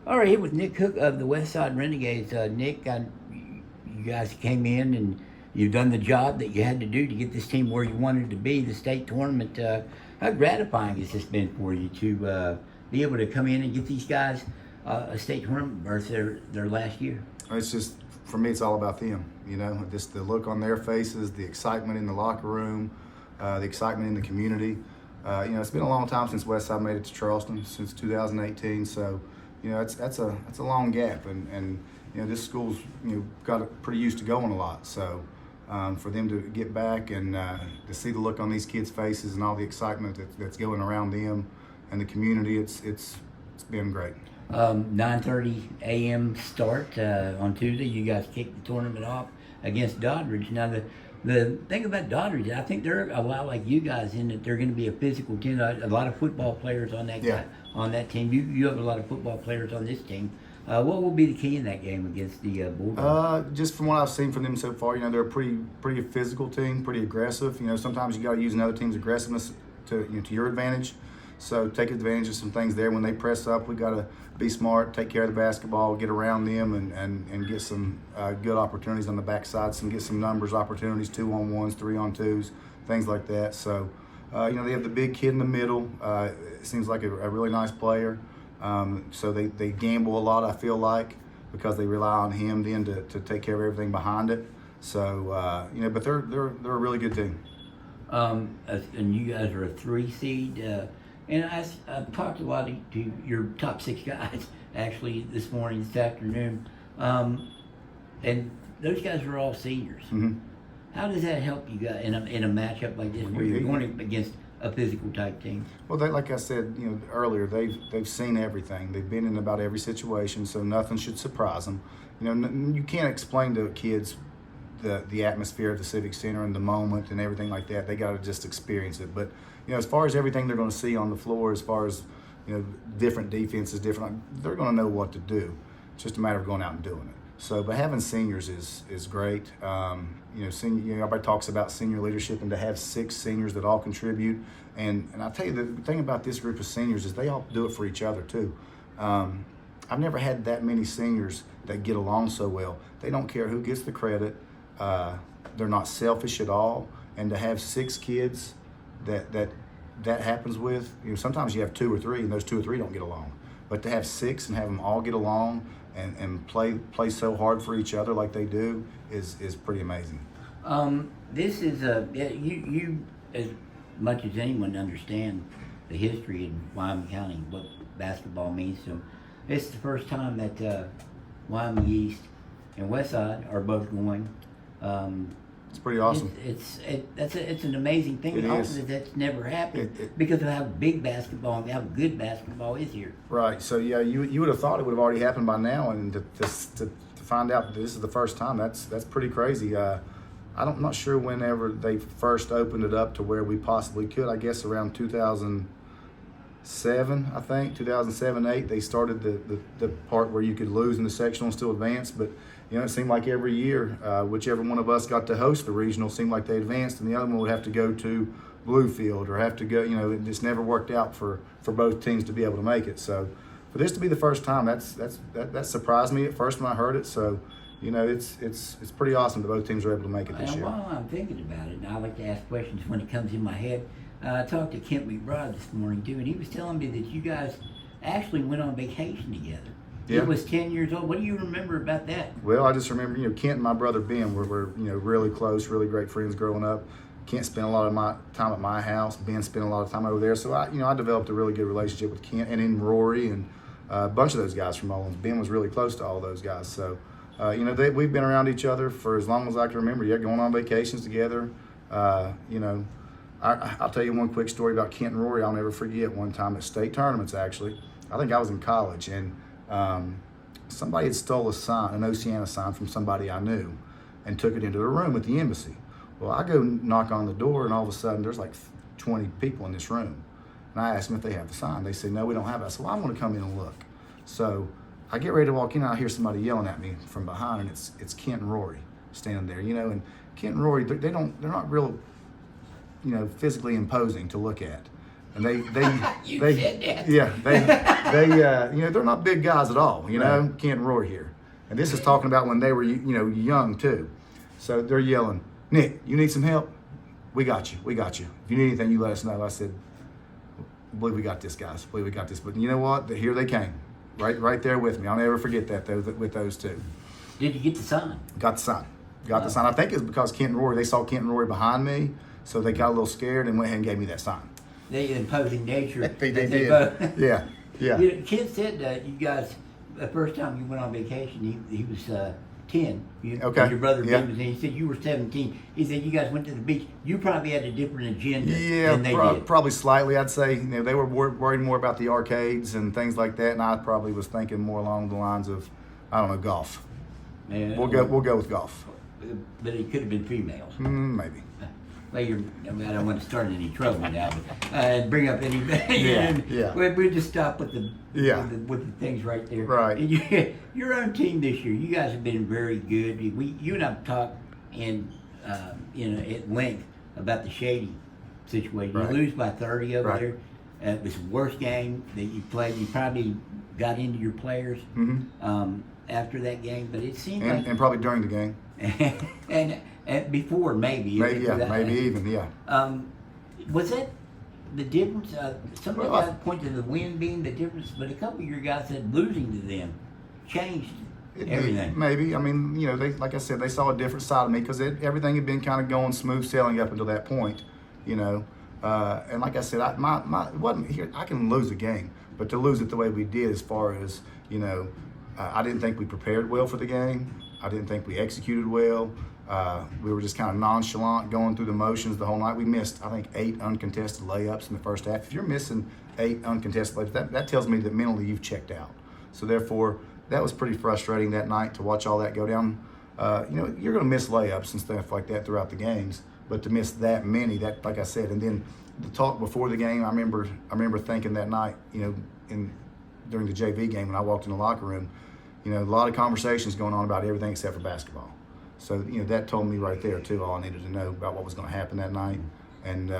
All right, here with Nick Cook of the Westside Renegades. Nick, you guys came in and you've done the job that you had to do to get this team where you wanted to be, the state tournament. How gratifying has this been for you to be able to come in and get these guys a state tournament berth their last year? It's just, for me, it's all about them. You know, just the look on their faces, the excitement in the locker room, the excitement in the community. You know, it's been a long time since Westside made it to Charleston, since 2018. So, you know, that's a long gap, and you know, this school's got pretty used to going a lot. So, for them to get back and to see the look on these kids' faces and all the excitement that's going around them and the community, it's been great. 9:30 a.m. start on Tuesday. You guys kick the tournament off against Doddridge. Now, the thing about Doddridge, I think they're a lot like you guys in that they're going to be a physical team. A lot of football players on that on that team. You have a lot of football players on this team. What will be the key in that game against the Bulldogs? Just from what I've seen from them so far, you know, they're a pretty physical team, pretty aggressive. You know, sometimes you got to use another team's aggressiveness to your advantage. So take advantage of some things there. When they press up, we got to be smart, take care of the basketball, get around them, and get some good opportunities on the backside, get some numbers opportunities, 2-on-1s, 3-on-2s, things like that. So, you know, they have the big kid in the middle. It seems like a really nice player. So they gamble a lot, I feel like, because they rely on him then to take care of everything behind it. So, you know, but they're a really good team. And you guys are a 3 seed. And I've talked a lot to your top 6 guys actually this morning, this afternoon, and those guys are all seniors. Mm-hmm. How does that help you guys in a matchup like this where you're going against a physical type team? Well, like I said, you know, earlier, they've seen everything. They've been in about every situation, so nothing should surprise them. You know, you can't explain to kids the atmosphere of the Civic Center and the moment and everything like that. They got to just experience it. But you know, as far as everything they're going to see on the floor, as far as, you know, different defenses, they're going to know what to do. It's just a matter of going out and doing it. So, but having seniors is great. You know, everybody talks about senior leadership, and to have 6 seniors that all contribute. And I'll tell you, the thing about this group of seniors is they all do it for each other too. I've never had that many seniors that get along so well. They don't care who gets the credit. They're not selfish at all. And to have 6 kids that happens with, you know, sometimes you have 2 or 3, and those 2 or 3 don't get along. But to have 6 and have them all get along and play so hard for each other like they do is pretty amazing. This is you as much as anyone understand the history in Wyoming County, what basketball means to them. It's the first time that Wyoming East and Westside are both going. It's pretty awesome. It's an amazing thing. It also is. That's never happened because of how big basketball and how good basketball is here. Right. So yeah, you would have thought it would have already happened by now, and to find out that this is the first time, that's pretty crazy. I'm not sure whenever they first opened it up to where we possibly could. I guess around 2007, I think 2007-8, they started the part where you could lose in the sectional and still advance. But you know, it seemed like every year, whichever one of us got to host the regional seemed like they advanced, and the other one would have to go to Bluefield or have to go. You know, it just never worked out for both teams to be able to make it. So for this to be the first time, that surprised me at first when I heard it. So you know, it's pretty awesome that both teams are able to make it this year. While I'm thinking about it, and I like to ask questions when it comes in my head. I talked to Kent McBride this morning too, and he was telling me that you guys actually went on vacation together. Yeah. He was 10 years old. What do you remember about that? Well, I just remember, you know, Kent and my brother Ben were you know, really close, really great friends growing up. Kent spent a lot of my time at my house. Ben spent a lot of time over there. So I developed a really good relationship with Kent and then Rory and a bunch of those guys from Owens. Ben was really close to all those guys. So, you know, we've been around each other for as long as I can remember. Yeah, going on vacations together. You know, I'll tell you one quick story about Kent and Rory I'll never forget. One time at state tournaments, actually. I think I was in college, and somebody had stole a sign, an Oceana sign from somebody I knew, and took it into the room at the embassy. Well, I go knock on the door, and all of a sudden there's like 20 people in this room. And I asked them if they have the sign. They said, no, we don't have it. I said, well, I'm going to come in and look. So I get ready to walk in, and I hear somebody yelling at me from behind, and it's Kent and Rory standing there, you know. And Kent and Rory, they're not real, you know, physically imposing to look at. And they said that. yeah, they, they're not big guys at all. Kent and Rory here, and this is talking about when they were, young too. So they're yelling, Nick, you need some help? We got you. We got you. If you need anything, you let us know. I said, I believe we got this, guys. I believe we got this. But you know what? Here they came, right there with me. I'll never forget that though. With those two. Did you get the sign? Got the sign. Got the sign. I think it's because Kent and Rory. They saw Kent and Rory behind me, so they got a little scared and went ahead and gave me that sign. The imposing nature. they did. Yeah. Kent said you guys, the first time you went on vacation, he was 10. Okay. Your brother Yeah. was, and he said you were 17. He said you guys went to the beach. You probably had a different agenda than they did. Probably slightly. I'd say they were worried more about the arcades and things like that, and I probably was thinking more along the lines of, I don't know, golf. Man, We'll go with golf. But it could have been females. Maybe. Well, I don't want to start any trouble now, but bring up any. Yeah. We'll just stop with the with the things right there. Right. And your own team this year, you guys have been very good. You and I've talked at length about the Shady situation. Right. You lose by 30 over Right. there. It was the worst game that you played. You probably got into your players after that game, but it seemed like And probably during the game. and before maybe Maybe even. was that the difference? Some of the Well, guys point to the win being the difference, but a couple of your guys said losing to them changed everything. Maybe. I mean, they, like I said, they saw a different side of me because everything had been kind of going smooth sailing up until that point, And like I said, it wasn't here. I can lose a game, but to lose it the way we did, as far as I didn't think we prepared well for the game. I didn't think we executed well. We were just kind of nonchalant, going through the motions the whole night. We missed, I think, 8 uncontested layups in the first half. If you're missing 8 uncontested layups, that tells me that mentally you've checked out. So therefore, that was pretty frustrating that night to watch all that go down. You're going to miss layups and stuff like that throughout the games, but to miss that many, that, like I said, and then the talk before the game, I remember thinking that night, during the JV game when I walked in the locker room, a lot of conversations going on about everything except for basketball. So, that told me right there, too, all I needed to know about what was going to happen that night. And